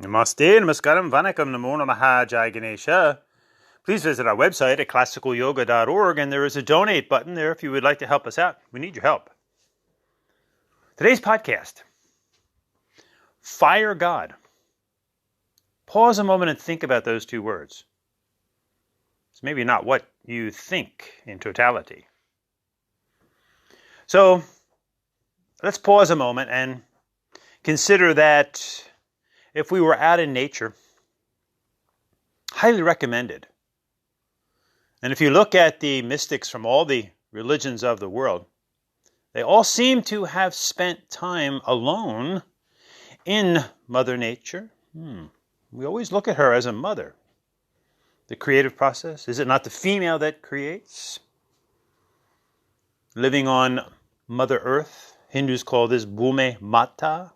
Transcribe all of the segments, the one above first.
Namaste, namaskaram, vanakkam, namo namaha, jai Ganesha. Please visit our website at classicalyoga.org, and there is a donate button there if you would like to help us out. We need your help. Today's podcast, Fire God. Pause a moment and think about those two words. It's maybe not what you think in totality. So let's pause a moment and consider that if we were out in nature, highly recommended. And if you look at the mystics from all the religions of the world, they all seem to have spent time alone in Mother Nature. We always look at her as a mother. The creative process, is it not the female that creates? Living on Mother Earth, Hindus call this Bhume Mata.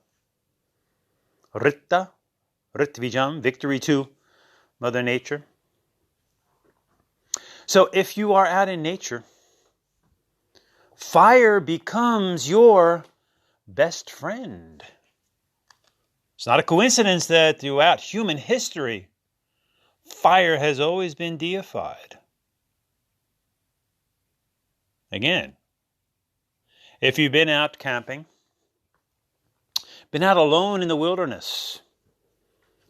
Ritta, Ritvijam, victory to Mother Nature. So if you are out in nature, fire becomes your best friend. It's not a coincidence that throughout human history, fire has always been deified. Again, if you've been out camping, been out alone in the wilderness,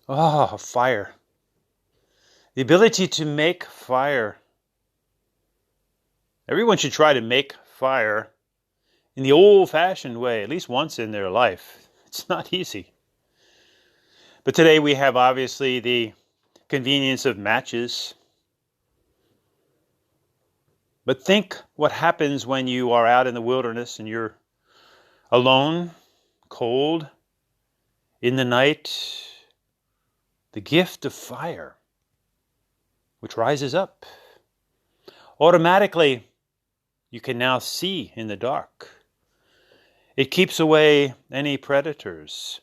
fire. The ability to make fire. Everyone should try to make fire in the old-fashioned way, at least once in their life. It's not easy. But today we have obviously the convenience of matches. But think what happens when you are out in the wilderness and you're alone, cold, in the night. The gift of fire, which rises up. Automatically, you can now see in the dark. It keeps away any predators.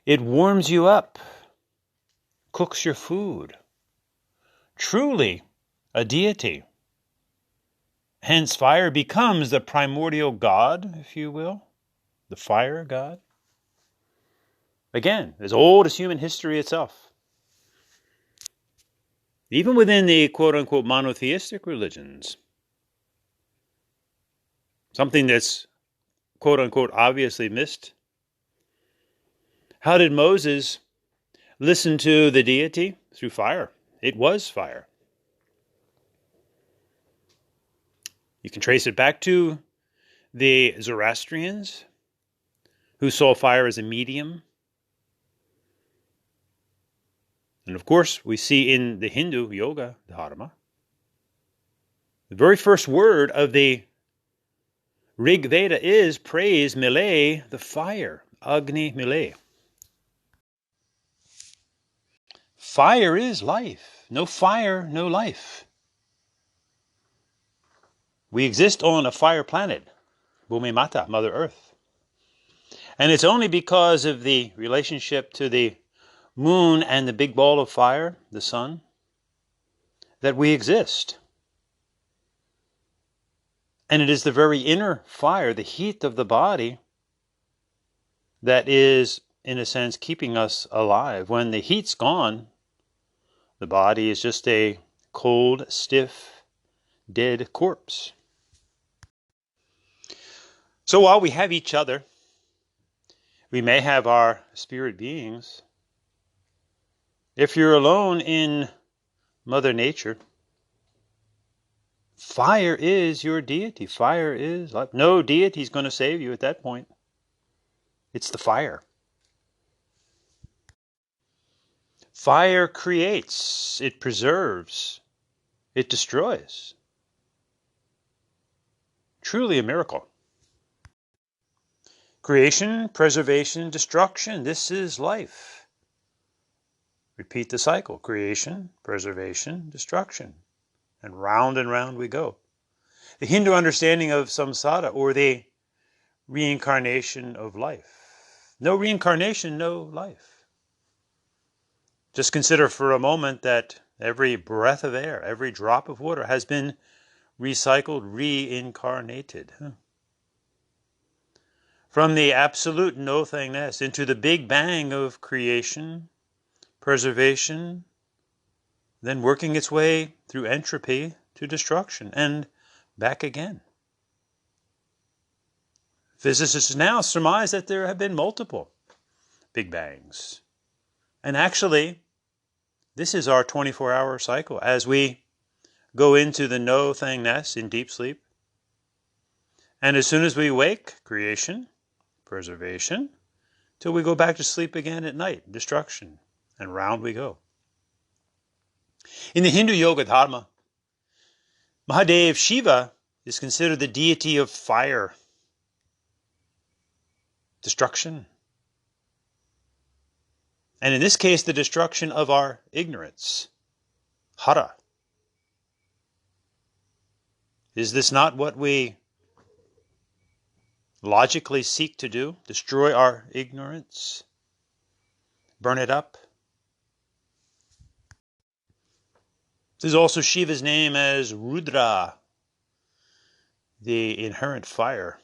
It warms you up, cooks your food. Truly a deity. Hence, fire becomes the primordial god, if you will, the fire god. Again, as old as human history itself. Even within the quote-unquote monotheistic religions, something that's quote-unquote obviously missed. How did Moses listen to the deity? Through fire. It was fire. You can trace it back to the Zoroastrians, who saw fire as a medium. And of course, we see in the Hindu yoga, dharma, the very first word of the Rig Veda is praise Mile, the fire, Agni Mile. Fire is life. No fire, no life. We exist on a fire planet, Bhume Mata, Mother Earth. And it's only because of the relationship to the moon and the big ball of fire, the sun, that we exist. And it is the very inner fire, the heat of the body, that is, in a sense, keeping us alive. When the heat's gone, the body is just a cold, stiff, dead corpse. So while we have each other, we may have our spirit beings. If you're alone in Mother Nature, fire is your deity. Fire is life. No deity is going to save you at that point. It's the fire. Fire creates, it preserves, it destroys. Truly a miracle. Creation, preservation, destruction. This is life. Repeat the cycle. Creation, preservation, destruction. And round we go. The Hindu understanding of samsara, or the reincarnation of life. No reincarnation, no life. Just consider for a moment that every breath of air, every drop of water has been recycled, reincarnated. From the absolute nothingness into the big bang of creation, preservation, then working its way through entropy to destruction and back again. Physicists now surmise that there have been multiple Big Bangs. And actually, this is our 24-hour cycle as we go into the no-thangness in deep sleep. And as soon as we wake, creation, preservation, till we go back to sleep again at night, destruction, and round we go. In the Hindu Yoga Dharma, Mahadev Shiva is considered the deity of fire, destruction, and in this case, the destruction of our ignorance, hara. Is this not what we logically seek to do? Destroy our ignorance? Burn it up? This is also Shiva's name as Rudra, the inherent fire.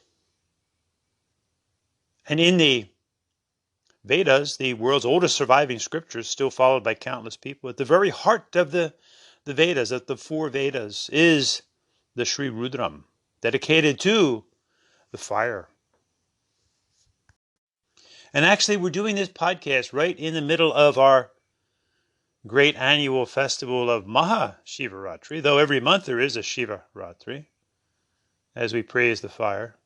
And in the Vedas, the world's oldest surviving scriptures, still followed by countless people, at the very heart of the Vedas, of the four Vedas, is the Sri Rudram, dedicated to the fire. And actually, we're doing this podcast right in the middle of our great annual festival of Maha Sivaratri, though every month there is a Sivaratri, as we praise the fire.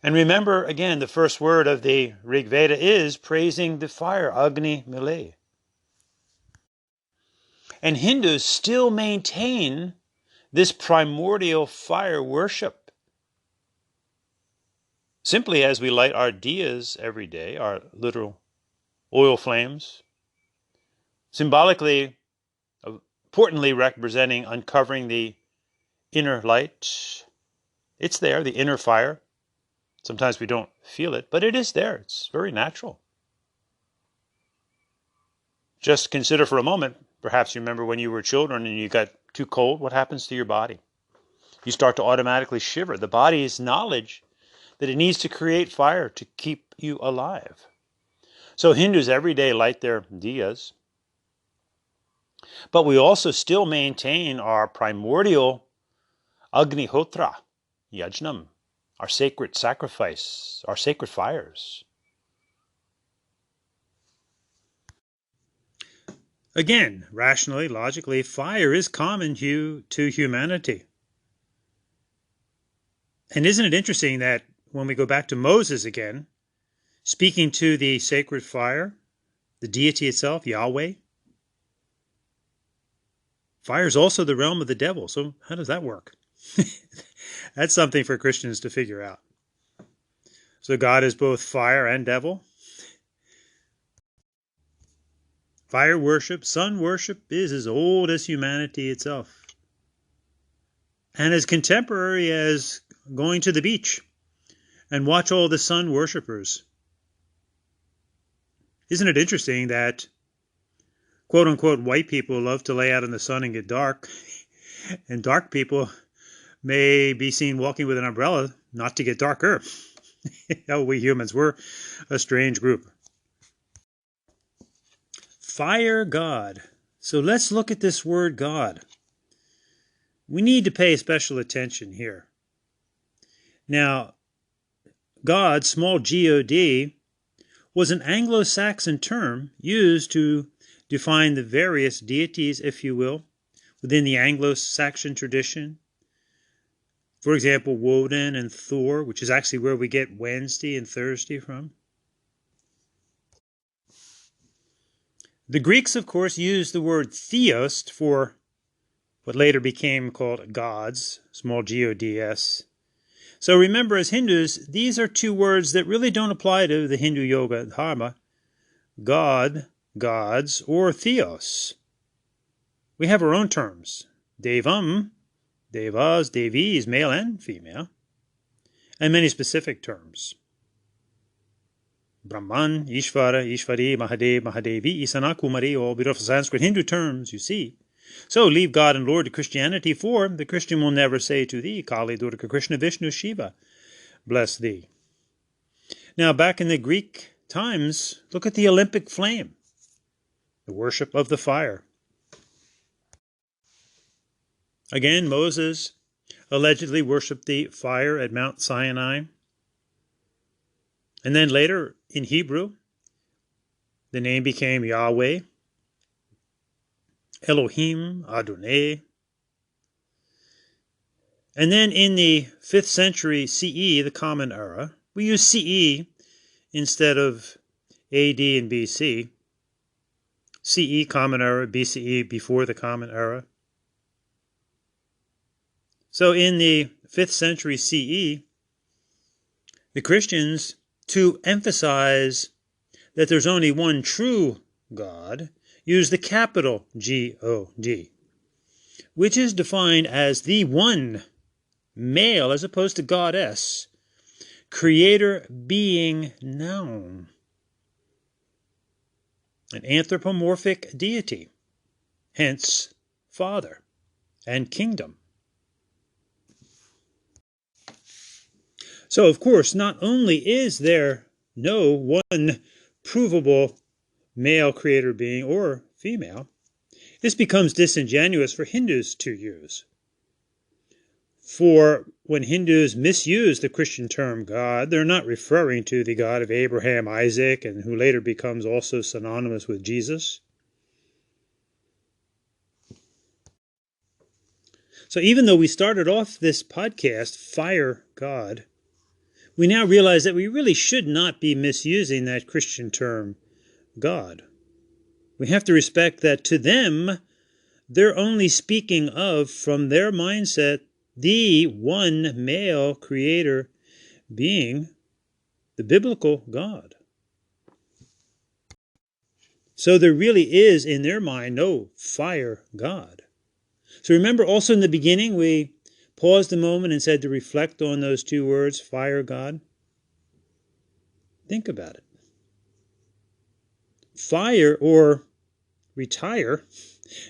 And remember, again, the first word of the Rig Veda is praising the fire, Agni Mile. And Hindus still maintain this primordial fire worship. Simply as we light our diyas every day, our literal oil flames, symbolically, importantly representing uncovering the inner light. It's there, the inner fire. Sometimes we don't feel it, but it is there. It's very natural. Just consider for a moment, perhaps you remember when you were children and you got too cold, what happens to your body? You start to automatically shiver. The body's knowledge that it needs to create fire to keep you alive. So Hindus every day light their diyas, but we also still maintain our primordial Agnihotra, Yajnam, our sacred sacrifice, our sacred fires. Again, rationally, logically, fire is common to humanity. And isn't it interesting that when we go back to Moses again, speaking to the sacred fire, the deity itself, Yahweh, fire is also the realm of the devil. So how does that work? That's something for Christians to figure out. So God is both fire and devil. Fire worship, sun worship is as old as humanity itself. And as contemporary as going to the beach and watch all the sun worshippers. Isn't it interesting that quote-unquote white people love to lay out in the sun and get dark, and dark people may be seen walking with an umbrella not to get darker? We humans, we're a strange group. Fire God. So let's look at this word God. We need to pay special attention here. Now, God, small g-o-d, was an Anglo-Saxon term used to define the various deities, if you will, within the Anglo-Saxon tradition. For example, Woden and Thor, which is actually where we get Wednesday and Thursday from. The Greeks, of course, used the word theos for what later became called gods, small g-o-d-s. So remember, as Hindus, these are two words that really don't apply to the Hindu Yoga Dharma. God, gods, or theos. We have our own terms. Devam, devas, devis, male and female, and many specific terms. Brahman, Ishvara, Ishvari, Mahadev, Mahadevi, Isana, Kumari, all beautiful Sanskrit Hindu terms, you see. So leave God and Lord to Christianity, for the Christian will never say to thee, Kali, Durga, Krishna, Vishnu, Shiva, bless thee. Now back in the Greek times, look at the Olympic flame, the worship of the fire. Again, Moses allegedly worshipped the fire at Mount Sinai. And then later in Hebrew, the name became Yahweh, Elohim, Adonai. And then in the 5th century CE, the Common Era, we use CE instead of AD and BC. CE, Common Era, BCE, before the Common Era. So in the 5th century CE, the Christians, to emphasize that there's only one true God, use the capital G-O-D, which is defined as the one male, as opposed to goddess, creator being noun, an anthropomorphic deity, hence Father and kingdom. So, of course, not only is there no one provable male creator being or female, this becomes disingenuous for Hindus to use. For when Hindus misuse the Christian term God, they're not referring to the God of Abraham, Isaac, and who later becomes also synonymous with Jesus. So even though we started off this podcast, Fire God, we now realize that we really should not be misusing that Christian term, God. We have to respect that to them, they're only speaking of, from their mindset, the one male creator being the biblical God. So there really is, in their mind, no fire God. So remember also in the beginning, we paused a moment and said to reflect on those two words, fire God. Think about it. Fire, or retire,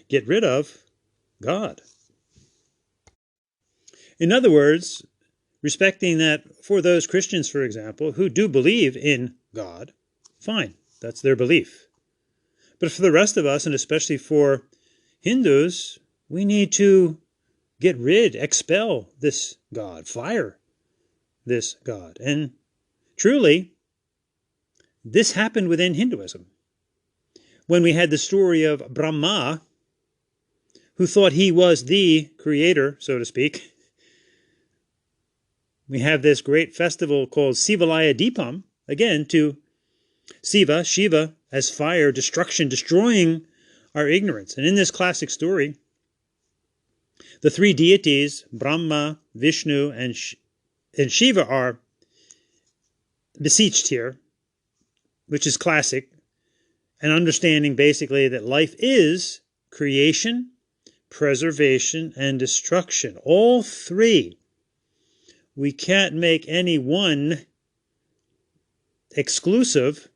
get rid of, God. In other words, respecting that for those Christians, for example, who do believe in God, fine, that's their belief. But for the rest of us, and especially for Hindus, we need to get rid, expel this God, fire this God. And truly, this happened within Hinduism. When we had the story of Brahma, who thought he was the creator, so to speak, we have this great festival called Sivalaya Deepam, again, to Siva, Shiva, as fire, destruction, destroying our ignorance. And in this classic story, the three deities, Brahma, Vishnu, and Shiva, are beseeched here, which is classic, and understanding basically that life is creation, preservation, and destruction. All three. We can't make any one exclusive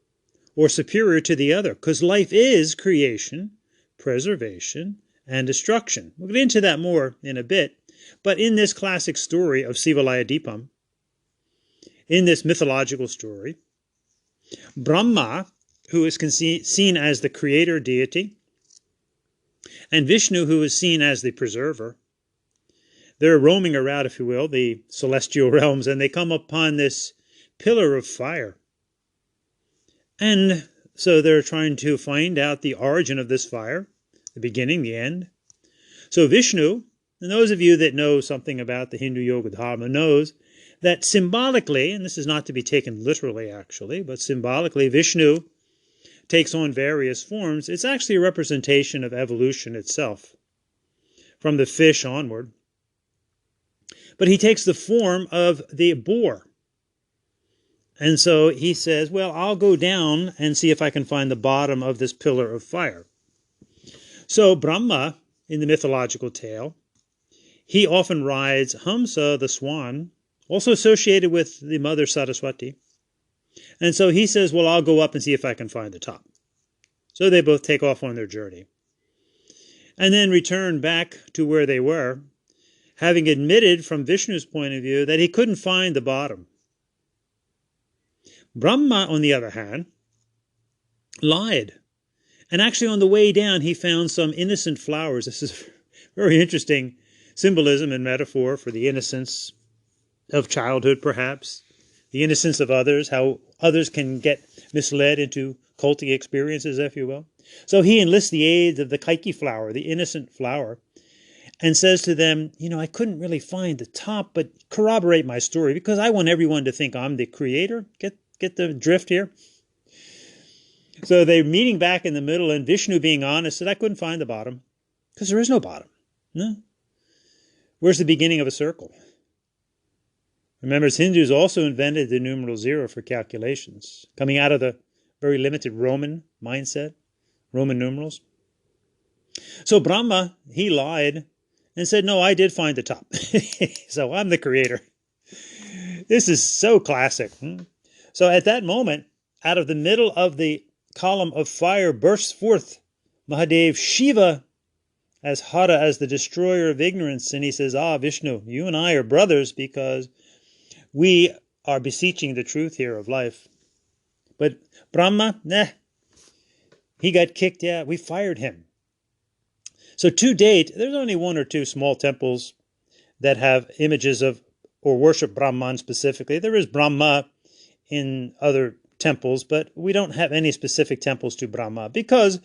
or superior to the other, because life is creation, preservation, and destruction. We'll get into that more in a bit, but in this classic story of Sivalaya Deepam, in this mythological story, Brahma, who is seen as the creator deity, and Vishnu, who is seen as the preserver, they're roaming around, if you will, the celestial realms, and they come upon this pillar of fire. And so they're trying to find out the origin of this fire, the beginning, the end. So Vishnu, and those of you that know something about the Hindu Yoga Dharma knows that symbolically, and this is not to be taken literally actually, but symbolically Vishnu takes on various forms. It's actually a representation of evolution itself, from the fish onward. But he takes the form of the boar. And so he says, well, I'll go down and see if I can find the bottom of this pillar of fire. So Brahma, in the mythological tale, he often rides Hamsa, the swan, also associated with the mother Saraswati. And so he says, well, I'll go up and see if I can find the top. So they both take off on their journey. And then return back to where they were, having admitted from Vishnu's point of view that he couldn't find the bottom. Brahma, on the other hand, lied. And actually on the way down, he found some innocent flowers. This is very interesting symbolism and metaphor for the innocence of childhood, perhaps. The innocence of others, how others can get misled into culty experiences, if you will. So he enlists the aid of the kaiki flower, the innocent flower, and says to them, I couldn't really find the top, but corroborate my story because I want everyone to think I'm the creator. Get the drift here? So they're meeting back in the middle, and Vishnu, being honest, said, I couldn't find the bottom because there is no bottom. No. Where's the beginning of a circle? Remember, Hindus also invented the numeral 0 for calculations, coming out of the very limited Roman mindset, Roman numerals. So Brahma, he lied and said, no, I did find the top. So I'm the creator. This is so classic. So at that moment, out of the middle of the column of fire bursts forth Mahadev Shiva as Hara, as the destroyer of ignorance. And he says, Vishnu, you and I are brothers because we are beseeching the truth here of life. But Brahma, he got kicked out. We fired him. So to date, there's only one or two small temples that have images of or worship Brahman specifically. There is Brahma in other temples, but we don't have any specific temples to Brahma because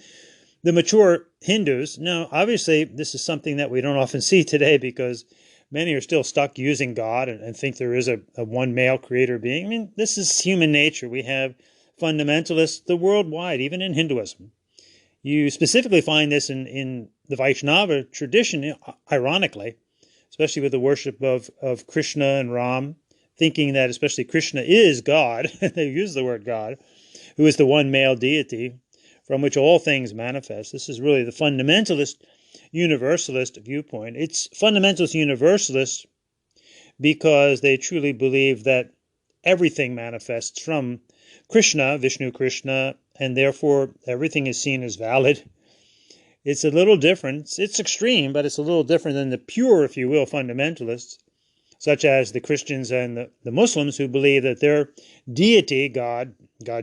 the mature Hindus, now obviously this is something that we don't often see today because many are still stuck using God and think there is a one male creator being. I mean, this is human nature. We have fundamentalists the worldwide, even in Hinduism. You specifically find this in the Vaishnava tradition, ironically, especially with the worship of Krishna and Ram, thinking that especially Krishna is God, they use the word God, who is the one male deity from which all things manifest. This is really the fundamentalist universalist viewpoint. It's fundamentalist universalist because they truly believe that everything manifests from Krishna, Vishnu Krishna, and therefore everything is seen as valid. It's a little different. It's extreme, but it's a little different than the pure, if you will, fundamentalists, such as the Christians and the Muslims who believe that their deity, God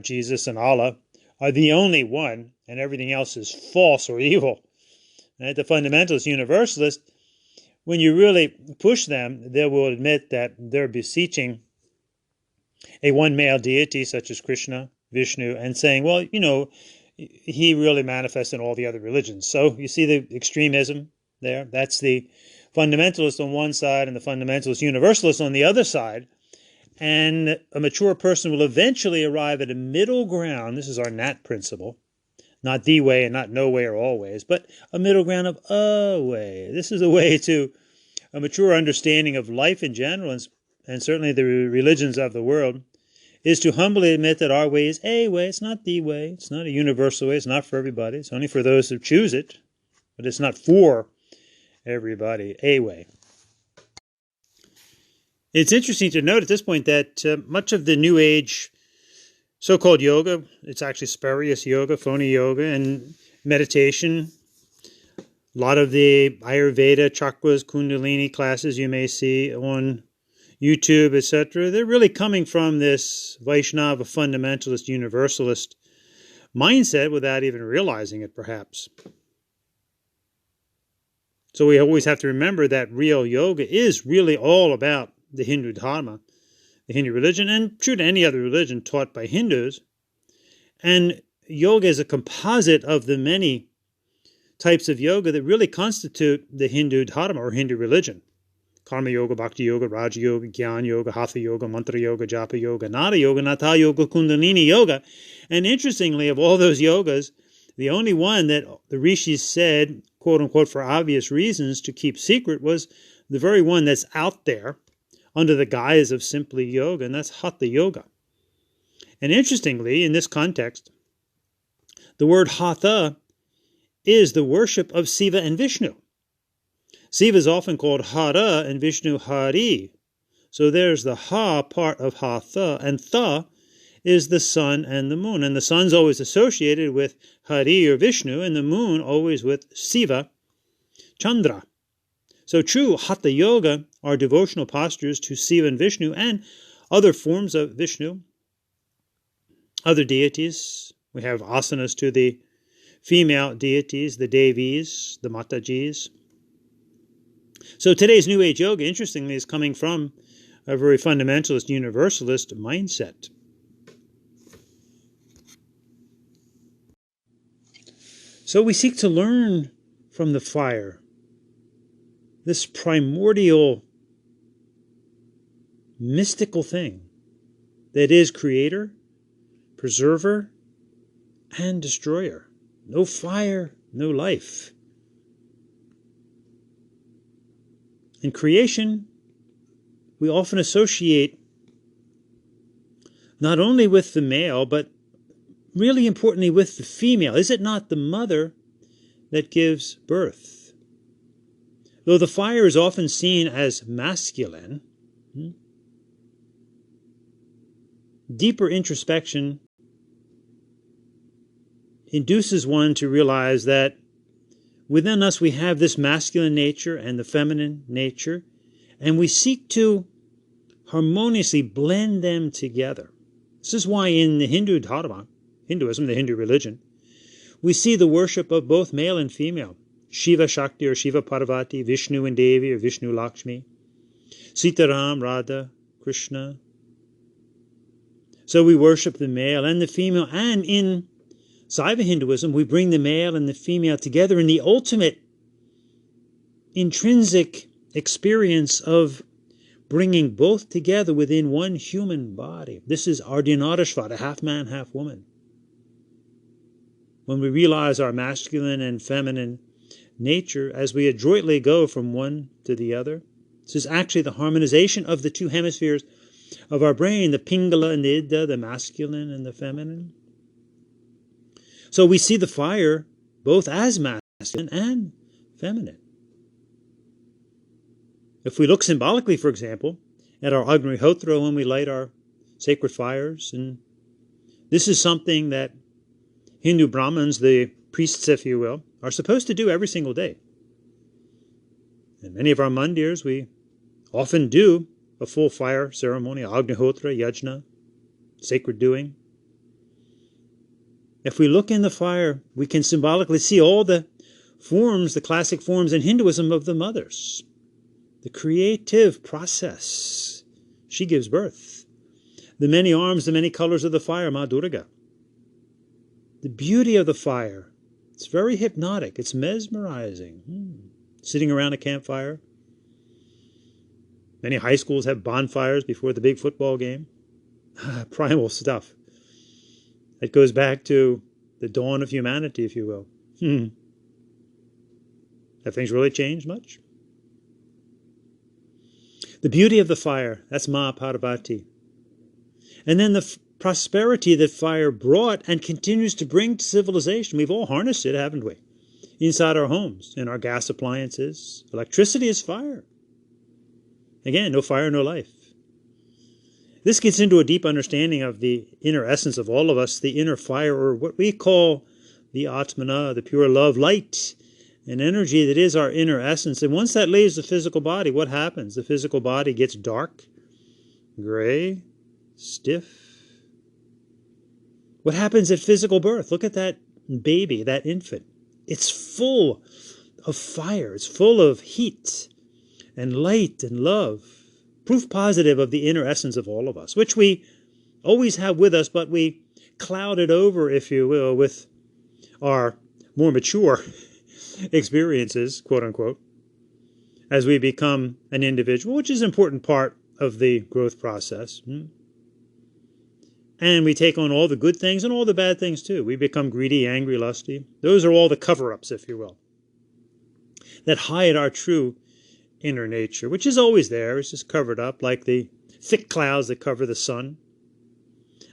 Jesus and Allah, are the only one, and everything else is false or evil. And the fundamentalist universalist, when you really push them, they will admit that they're beseeching a one male deity such as Krishna, Vishnu, and saying, well, he really manifests in all the other religions. So you see the extremism there? That's the fundamentalist on one side and the fundamentalist universalist on the other side. And a mature person will eventually arrive at a middle ground. This is our Nat principle. Not the way and not no way or always, but a middle ground of a way. This is a way to a mature understanding of life in general, and certainly the religions of the world, is to humbly admit that our way is a way. It's not the way. It's not a universal way. It's not for everybody. It's only for those who choose it, but it's not for everybody. A way. It's interesting to note at this point that much of the New Age so-called yoga, it's actually spurious yoga, phony yoga, and meditation. A lot of the Ayurveda, chakras, Kundalini classes you may see on YouTube, etc., they're really coming from this Vaishnava fundamentalist universalist mindset without even realizing it, perhaps. So we always have to remember that real yoga is really all about the Hindu Dharma, the Hindu religion, and true to any other religion taught by Hindus. And yoga is a composite of the many types of yoga that really constitute the Hindu Dharma or Hindu religion. Karma yoga, bhakti yoga, raja yoga, jnana yoga, hatha yoga, mantra yoga, japa yoga, nada yoga, natha yoga, kundalini yoga. And interestingly, of all those yogas, the only one that the rishis said, quote unquote, for obvious reasons to keep secret was the very one that's out there under the guise of simply yoga, and that's hatha yoga. And interestingly, in this context, the word hatha is the worship of Siva and Vishnu. Siva is often called Hara and Vishnu Hari. So there's the Ha part of Hatha, and Tha is the sun and the moon. And the sun's always associated with Hari or Vishnu, and the moon always with Siva, Chandra. So true Hatha Yoga are devotional postures to Siva and Vishnu and other forms of Vishnu, other deities. We have asanas to the female deities, the Devis, the Matajis. So today's New Age yoga, interestingly, is coming from a very fundamentalist, universalist mindset. So we seek to learn from the fire, this primordial, mystical thing that is creator, preserver, and destroyer. No fire, no life. In creation, we often associate not only with the male, but really importantly with the female. Is it not the mother that gives birth? Though the fire is often seen as masculine, deeper introspection induces one to realize that within us we have this masculine nature and the feminine nature, and we seek to harmoniously blend them together. This is why in the Hinduism, the Hindu religion, we see the worship of both male and female. Shiva Shakti or Shiva Parvati, Vishnu and Devi or Vishnu Lakshmi, Sitaram, Radha, Krishna. So we worship the male and the female, and in Saiva Hinduism, we bring the male and the female together in the ultimate intrinsic experience of bringing both together within one human body. This is Ardhanarishvara, half man, half woman. When we realize our masculine and feminine nature as we adroitly go from one to the other, this is actually the harmonization of the two hemispheres of our brain, the Pingala and the Ida, the masculine and the feminine. So we see the fire both as masculine and feminine. If we look symbolically, for example, at our Agnihotra when we light our sacred fires, and this is something that Hindu Brahmins, the priests, if you will, are supposed to do every single day. In many of our mandirs, we often do a full fire ceremony, Agnihotra, Yajna, sacred doing. If we look in the fire, we can symbolically see all the forms, the classic forms in Hinduism of the mothers. The creative process. She gives birth. The many arms, the many colors of the fire, Ma Durga. The beauty of the fire. It's very hypnotic. It's mesmerizing. Sitting around a campfire. Many high schools have bonfires before the big football game. Primal stuff. It goes back to the dawn of humanity, if you will. Have things really changed much? The beauty of the fire, that's Ma Parvati. And then the prosperity that fire brought and continues to bring to civilization. We've all harnessed it, haven't we? Inside our homes, in our gas appliances. Electricity is fire. Again, no fire, no life. This gets into a deep understanding of the inner essence of all of us, the inner fire, or what we call the Atmana, the pure love, light, an energy that is our inner essence. And once that leaves the physical body, what happens? The physical body gets dark, gray, stiff. What happens at physical birth? Look at that baby, that infant. It's full of fire. It's full of heat and light and love. Proof positive of the inner essence of all of us, which we always have with us, but we cloud it over, if you will, with our more mature experiences, quote unquote, as we become an individual, which is an important part of the growth process. And we take on all the good things and all the bad things too. We become greedy, angry, lusty. Those are all the cover-ups, if you will, that hide our true inner nature, which is always there. It's just covered up like the thick clouds that cover the sun.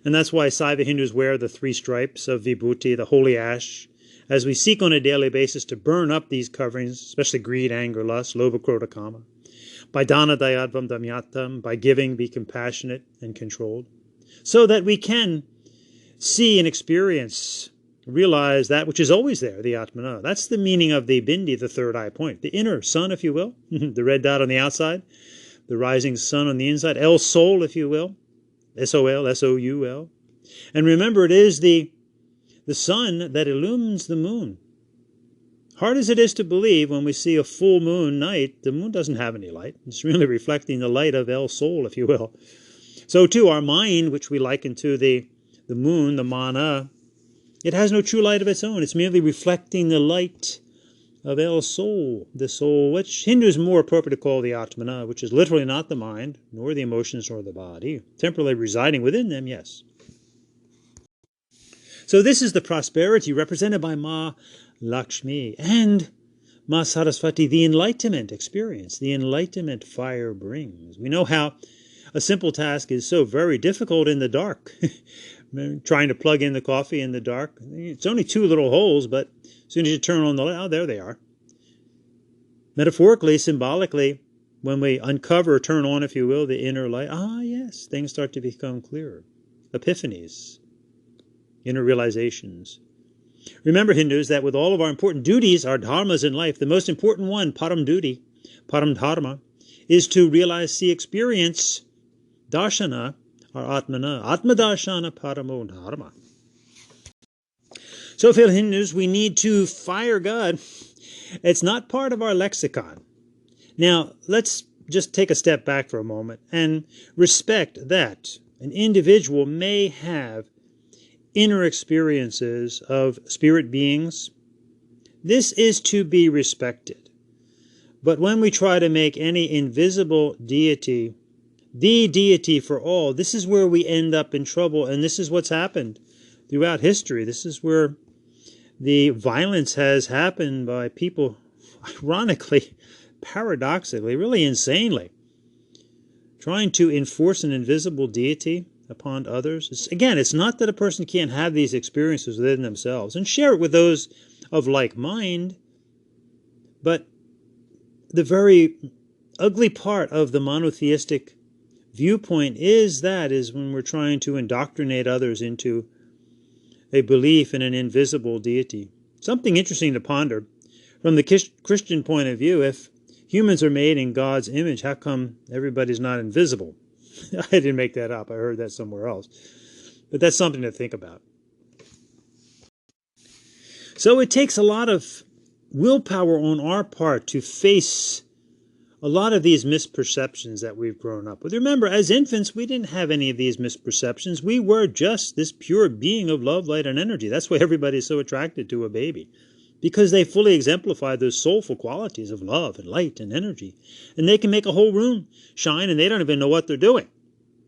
And that's why Saiva Hindus wear the 3 stripes of Vibhuti, the holy ash, as we seek on a daily basis to burn up these coverings, especially greed, anger, lust, lobha, krodha, kama. By dana dayadvam damyatam, by giving, be compassionate and controlled, so that we can see and experience, realize that which is always there, the Atmana. That's the meaning of the Bindi, the third eye point. The inner sun, if you will, the red dot on the outside, the rising sun on the inside, El Sol, if you will, S-O-L, S-O-U-L. And remember, it is the sun that illumines the moon. Hard as it is to believe, when we see a full moon night, the moon doesn't have any light. It's really reflecting the light of El Sol, if you will. So too, our mind, which we liken to the moon, the mana, it has no true light of its own. It's merely reflecting the light of El Sol, the soul, which Hindus more appropriate to call the Atmana, which is literally not the mind, nor the emotions, nor the body, temporarily residing within them, yes. So this is the prosperity represented by Ma Lakshmi and Ma Saraswati, the enlightenment experience, the enlightenment fire brings. We know how a simple task is so very difficult in the dark. Trying to plug in the coffee in the dark. It's only 2 little holes, but as soon as you turn on the light, oh, there they are. Metaphorically, symbolically, when we uncover, turn on, if you will, the inner light, yes, things start to become clearer. Epiphanies, inner realizations. Remember, Hindus, that with all of our important duties, our dharmas in life, the most important one, param duty, param dharma, is to realize, see, experience darshana, our atmana, atmadarshana paramo dharma. So, for Hindus, we need to fire God. It's not part of our lexicon. Now, let's just take a step back for a moment and respect that an individual may have inner experiences of spirit beings. This is to be respected. But when we try to make any invisible deity the deity for all, this is where we end up in trouble, and this is what's happened throughout history. This is where the violence has happened by people, ironically, paradoxically, really insanely, trying to enforce an invisible deity upon others. Again, it's not that a person can't have these experiences within themselves and share it with those of like mind, but the very ugly part of the monotheistic viewpoint is when we're trying to indoctrinate others into a belief in an invisible deity. Something interesting to ponder. From the Christian point of view, if humans are made in God's image, how come everybody's not invisible? I didn't make that up. I heard that somewhere else. But that's something to think about. So it takes a lot of willpower on our part to face a lot of these misperceptions that we've grown up with. Remember, as infants, we didn't have any of these misperceptions. We were just this pure being of love, light, and energy. That's why everybody's so attracted to a baby, because they fully exemplify those soulful qualities of love and light and energy. And they can make a whole room shine, and they don't even know what they're doing.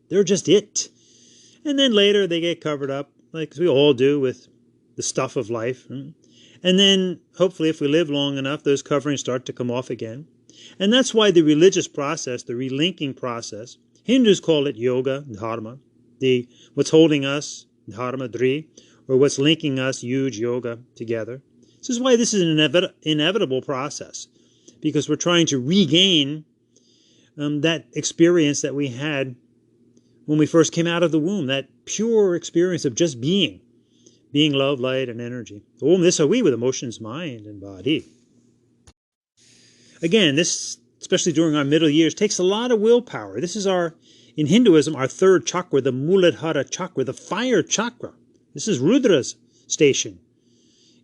They're just it. And then later they get covered up, like we all do, with the stuff of life. And then, hopefully, if we live long enough, those coverings start to come off again. And that's why the religious process, the relinking process, Hindus call it yoga, dharma, what's holding us, dharma, dri, or what's linking us, huge yoga, together. This is why this is an inevitable process, because we're trying to regain that experience that we had when we first came out of the womb, that pure experience of just being love, light, and energy. Om this are we with emotions, mind, and body. Again, this, especially during our middle years, takes a lot of willpower. This is in Hinduism, our 3rd chakra, the Muladhara chakra, the fire chakra. This is Rudra's station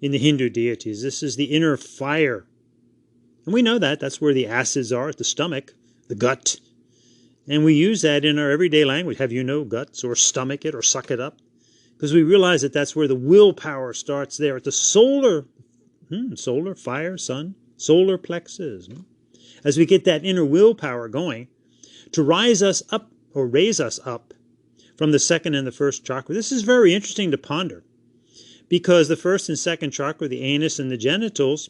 in the Hindu deities. This is the inner fire. And we know that. That's where the acids are, at the stomach, the gut. And we use that in our everyday language. Have you no guts? Or stomach it, or suck it up. Because we realize that that's where the willpower starts there, at the solar, fire, sun, solar plexus. As we get that inner willpower going to raise us up from the 2nd and the 1st chakra. This is very interesting to ponder, because the 1st and 2nd chakra, the anus and the genitals,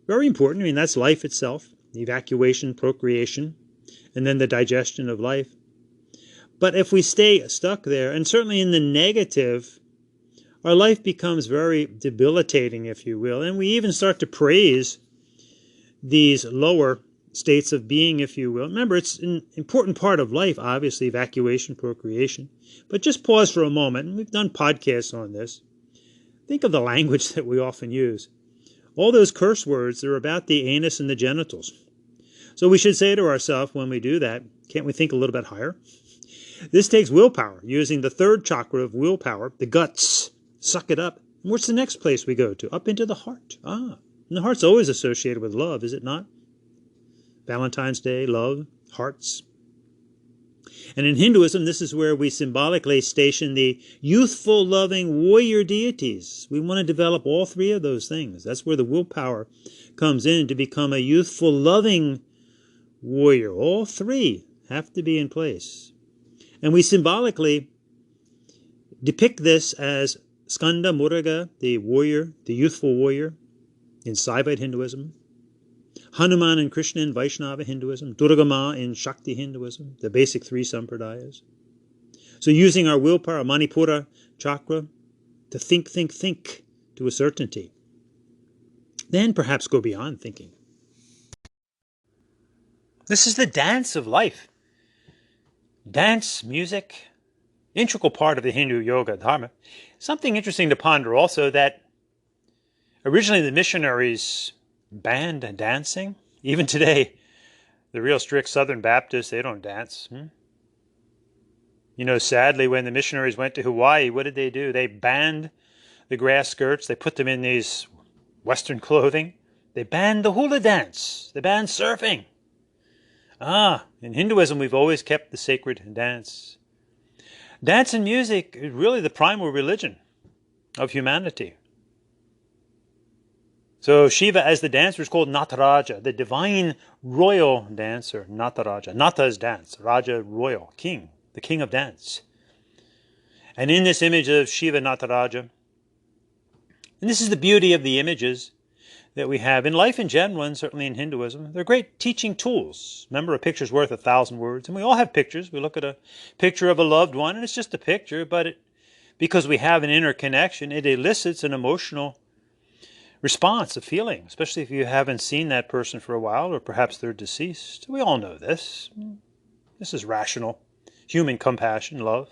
very important. I mean, that's life itself, the evacuation, procreation, and then the digestion of life. But if we stay stuck there, and certainly in the negative, our life becomes very debilitating, if you will, and we even start to praise these lower states of being, if you will. Remember, it's an important part of life, obviously, evacuation, procreation. But just pause for a moment, and we've done podcasts on this. Think of the language that we often use. All those curse words are about the anus and the genitals. So we should say to ourselves when we do that, can't we think a little bit higher? This takes willpower, using the third chakra of willpower, the guts. Suck it up. And what's the next place we go to? Up into the heart. And the heart's always associated with love, is it not? Valentine's Day, love, hearts. And in Hinduism, this is where we symbolically station the youthful, loving warrior deities. We want to develop all three of those things. That's where the willpower comes in to become a youthful, loving warrior. All three have to be in place. And we symbolically depict this as Skanda Muruga, the warrior, the youthful warrior, in Saivite Hinduism. Hanuman and Krishna in Vaishnava Hinduism. Durga Ma in Shakti Hinduism, the basic three sampradayas. So using our willpower, Manipura chakra, to think to a certainty. Then perhaps go beyond thinking. This is the dance of life. Dance, music, integral part of the Hindu yoga dharma. Something interesting to ponder also, that originally the missionaries banned dancing. Even today, the real strict Southern Baptists, they don't dance. You know, sadly, when the missionaries went to Hawaii, what did they do? They banned the grass skirts. They put them in these Western clothing. They banned the hula dance. They banned surfing. In Hinduism, we've always kept the sacred dance. Dance and music is really the primal religion of humanity. So Shiva, as the dancer, is called Nataraja, the divine royal dancer, Nataraja. Nata is dance, Raja royal, king, the king of dance. And in this image of Shiva Nataraja, and this is the beauty of the images that we have in life in general, and certainly in Hinduism, they're great teaching tools. Remember, a picture's worth 1,000 words, and we all have pictures. We look at a picture of a loved one, and it's just a picture, but because we have an inner connection, it elicits an emotional response, a feeling, especially if you haven't seen that person for a while, or perhaps they're deceased. We all know this. This is rational, human compassion, love.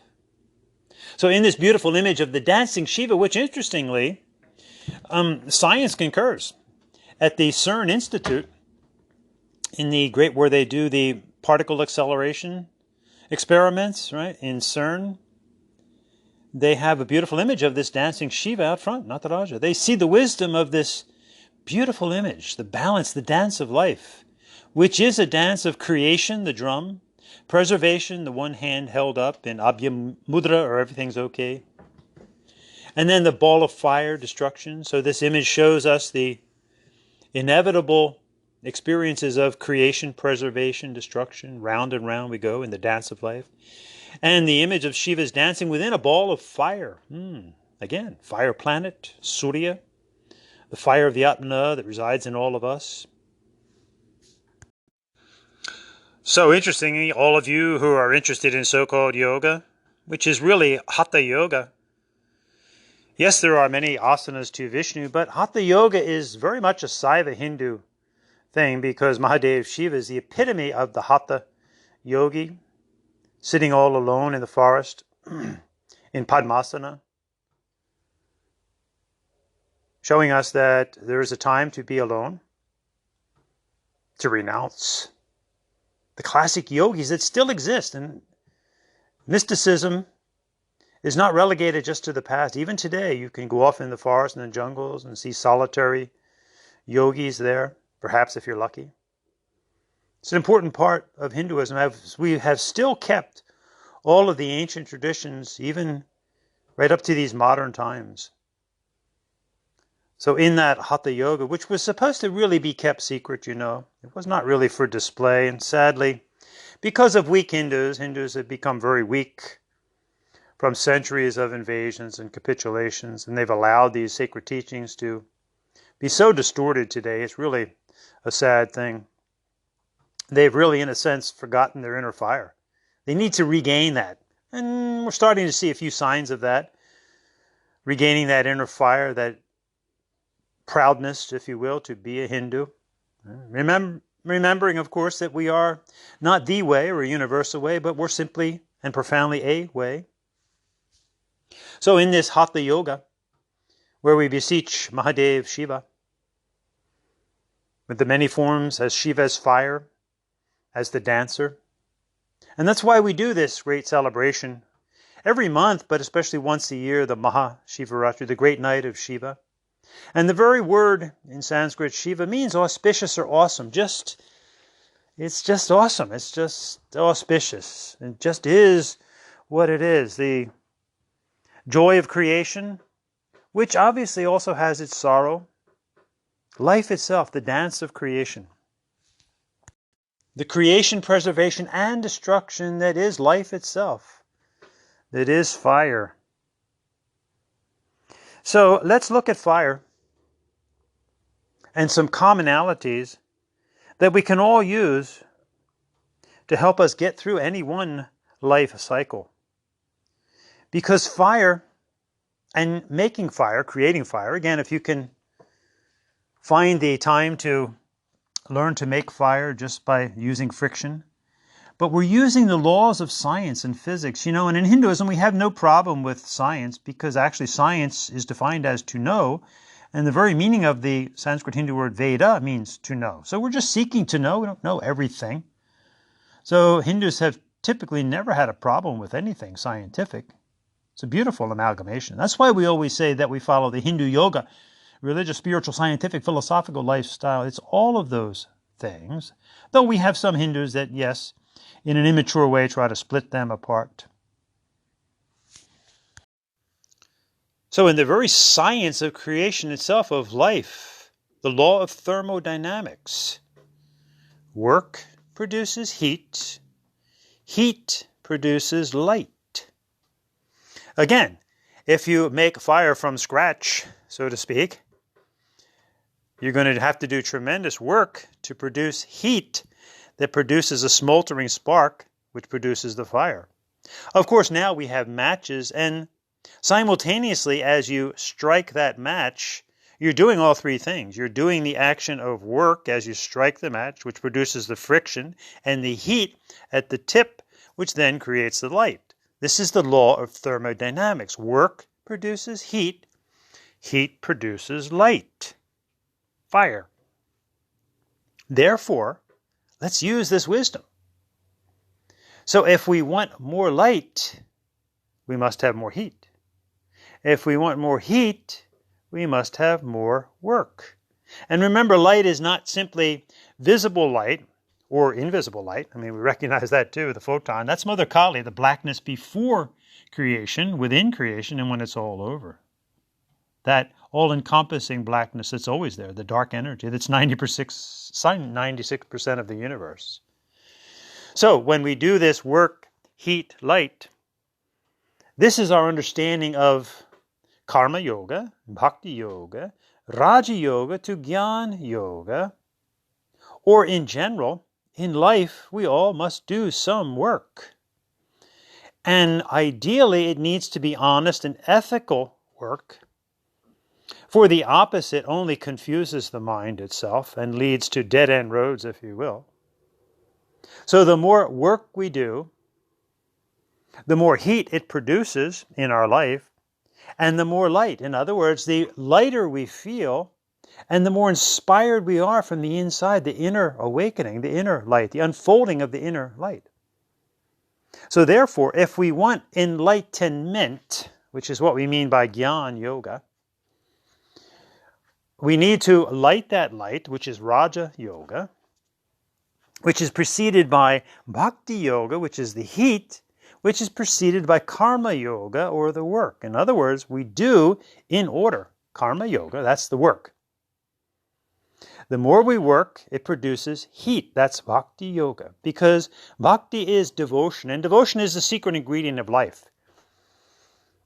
So in this beautiful image of the dancing Shiva, which interestingly, science concurs. At the CERN Institute, where they do the particle acceleration experiments, right, in CERN, they have a beautiful image of this dancing Shiva out front, Nataraja. They see the wisdom of this beautiful image, the balance, the dance of life, which is a dance of creation, the drum, preservation, the one hand held up in Abhya Mudra, or everything's okay, and then the ball of fire, destruction. So this image shows us the inevitable experiences of creation, preservation, destruction. Round and round we go in the dance of life. And the image of Shiva is dancing within a ball of fire. Again, fire planet, Surya, the fire of the Atmana that resides in all of us. So interestingly, all of you who are interested in so-called yoga, which is really Hatha Yoga. Yes, there are many asanas to Vishnu, but Hatha Yoga is very much a Saiva Hindu thing, because Mahadev Shiva is the epitome of the Hatha yogi, sitting all alone in the forest in Padmasana, showing us that there is a time to be alone, to renounce the classic yogis that still exist. And mysticism is not relegated just to the past. Even today, you can go off in the forest and the jungles and see solitary yogis there, perhaps if you're lucky. It's an important part of Hinduism. We have still kept all of the ancient traditions, even right up to these modern times. So in that Hatha Yoga, which was supposed to really be kept secret, it was not really for display. And sadly, because of weak Hindus have become very weak from centuries of invasions and capitulations, and they've allowed these sacred teachings to be so distorted today. It's really a sad thing. They've really, in a sense, forgotten their inner fire. They need to regain that. And we're starting to see a few signs of that. Regaining that inner fire, that proudness, if you will, to be a Hindu. Remembering, of course, that we are not the way or a universal way, but we're simply and profoundly a way. So in this Hatha Yoga, where we beseech Mahadev Shiva, with the many forms as Shiva as fire, as the dancer, And that's why we do this great celebration every month, but especially once a year, the Maha Sivaratri, the great night of Shiva. And the very word in Sanskrit, Shiva, means auspicious or awesome. It's just awesome. It's just auspicious. It just is what it is. The joy of creation, which obviously also has its sorrow. Life itself, the dance of creation. The creation, preservation, and destruction that is life itself. That is fire. So let's look at fire and some commonalities that we can all use to help us get through any one life cycle. Because fire and making fire, creating fire, again, if you can find the time to learn to make fire just by using friction, but we're using the laws of science and physics. And in Hinduism, we have no problem with science because actually science is defined as to know. And the very meaning of the Sanskrit Hindu word Veda means to know. So we're just seeking to know. We don't know everything. So Hindus have typically never had a problem with anything scientific. It's a beautiful amalgamation. That's why we always say that we follow the Hindu yoga, religious, spiritual, scientific, philosophical lifestyle. It's all of those things. Though we have some Hindus that, yes, in an immature way, try to split them apart. So in the very science of creation itself, of life, the law of thermodynamics, work produces heat, heat produces light. Again, if you make fire from scratch, so to speak, you're going to have to do tremendous work to produce heat that produces a smoldering spark, which produces the fire. Of course, now we have matches, and simultaneously as you strike that match, you're doing all three things. You're doing the action of work as you strike the match, which produces the friction, and the heat at the tip, which then creates the light. This is the law of thermodynamics. Work produces heat, heat produces light, fire. Therefore, let's use this wisdom. So if we want more light, we must have more heat. If we want more heat, we must have more work. And remember, light is not simply visible light or invisible light. I mean, we recognize that too, the photon. That's Mother Kali, the blackness before creation, within creation, and when it's all over. That all-encompassing blackness that's always there, the dark energy that's 96% of the universe. So when we do this work, heat, light, this is our understanding of karma yoga, bhakti yoga, raja yoga to jnana yoga, or in general, in life, we all must do some work. And ideally, it needs to be honest and ethical work. For the opposite only confuses the mind itself and leads to dead-end roads, if you will. So the more work we do, the more heat it produces in our life, and the more light. In other words, the lighter we feel, and the more inspired we are from the inside, the inner awakening, the inner light, the unfolding of the inner light. So therefore, if we want enlightenment, which is what we mean by jnana yoga, we need to light that light, which is Raja Yoga, which is preceded by Bhakti Yoga, which is the heat, which is preceded by Karma Yoga, or the work. In other words, we do in order. Karma Yoga, that's the work. The more we work, it produces heat. That's Bhakti Yoga, because Bhakti is devotion, and devotion is the secret ingredient of life.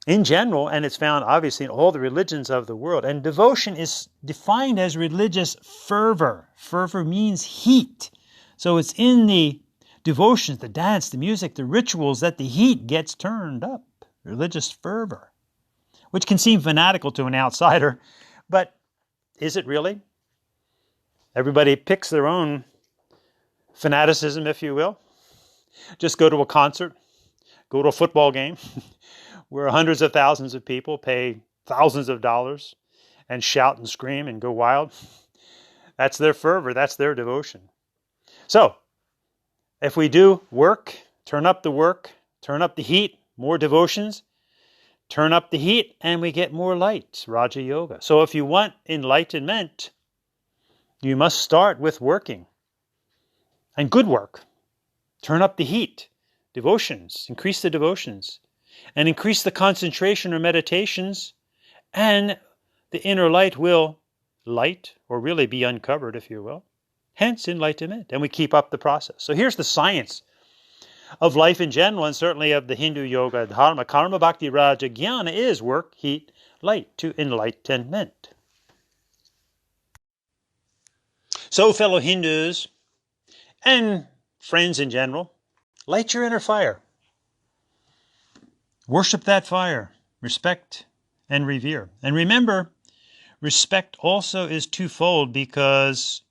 In general, and it's found obviously in all the religions of the world. And devotion is defined as religious fervor. Fervor means heat. So it's in the devotions, the dance, the music, the rituals that the heat gets turned up. Religious fervor, which can seem fanatical to an outsider, but is it really? Everybody picks their own fanaticism, if you will. Just go to a concert, go to a football game, where hundreds of thousands of people pay thousands of dollars and shout and scream and go wild. That's their fervor. That's their devotion. So, if we do work turn up the work, turn up the heat, more devotions, turn up the heat, and we get more light, Raja Yoga. So if you want enlightenment, you must start with working. And good work. Turn up the heat, devotions, increase the devotions, and increase the concentration or meditations, and the inner light will light, or really be uncovered, if you will. Hence enlightenment. And we keep up the process. So here's the science of life in general, and certainly of the Hindu yoga dharma. Karma bhakti raja jnana is work, heat, light to enlightenment. So fellow Hindus and friends in general, light your inner fire. Worship that fire. Respect and revere. And remember, respect also is twofold, because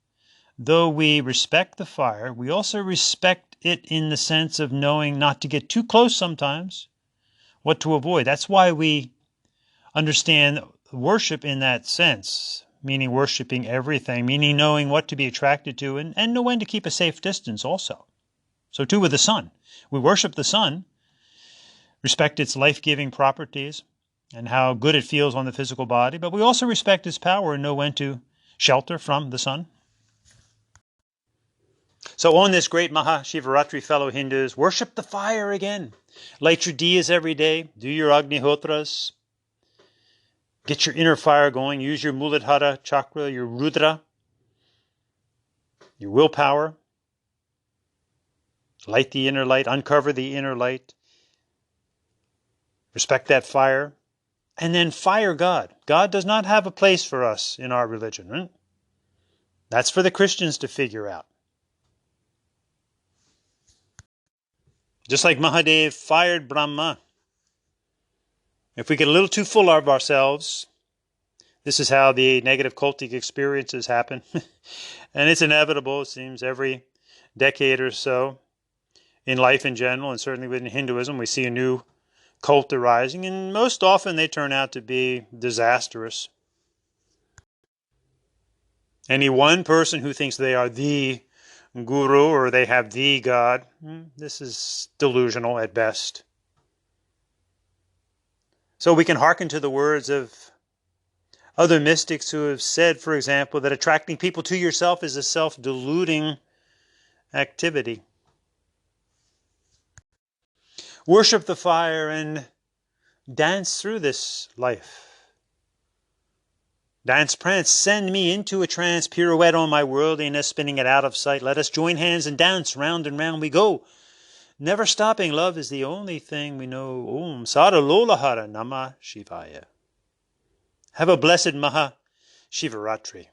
though we respect the fire, we also respect it in the sense of knowing not to get too close sometimes, what to avoid. That's why we understand worship in that sense, meaning worshiping everything, meaning knowing what to be attracted to and know when to keep a safe distance also. So too with the sun. We worship the sun, respect its life-giving properties and how good it feels on the physical body, but we also respect its power and know when to shelter from the sun. So on this great Maha Sivaratri, fellow Hindus, worship the fire again. Light your diyas every day. Do your Agnihotras. Get your inner fire going. Use your Muladhara chakra, your Rudra, your willpower. Light the inner light. Uncover the inner light. Respect that fire. And then fire God. God does not have a place for us in our religion. Right? That's for the Christians to figure out. Just like Mahadev fired Brahma. If we get a little too full of ourselves, this is how the negative cultic experiences happen. And it's inevitable, it seems, every decade or so in life in general, and certainly within Hinduism, we see a new cult arising, and most often they turn out to be disastrous. Any one person who thinks they are the guru or they have the God, this is delusional at best. So we can hearken to the words of other mystics who have said, for example, that attracting people to yourself is a self-deluding activity. Worship the fire and dance through this life. Dance, prance, send me into a trance, pirouette on my worldliness, spinning it out of sight. Let us join hands and dance, round and round we go. Never stopping, love is the only thing we know. Om Sada Lolahara Namah Shivaya. Have a blessed Maha Sivaratri.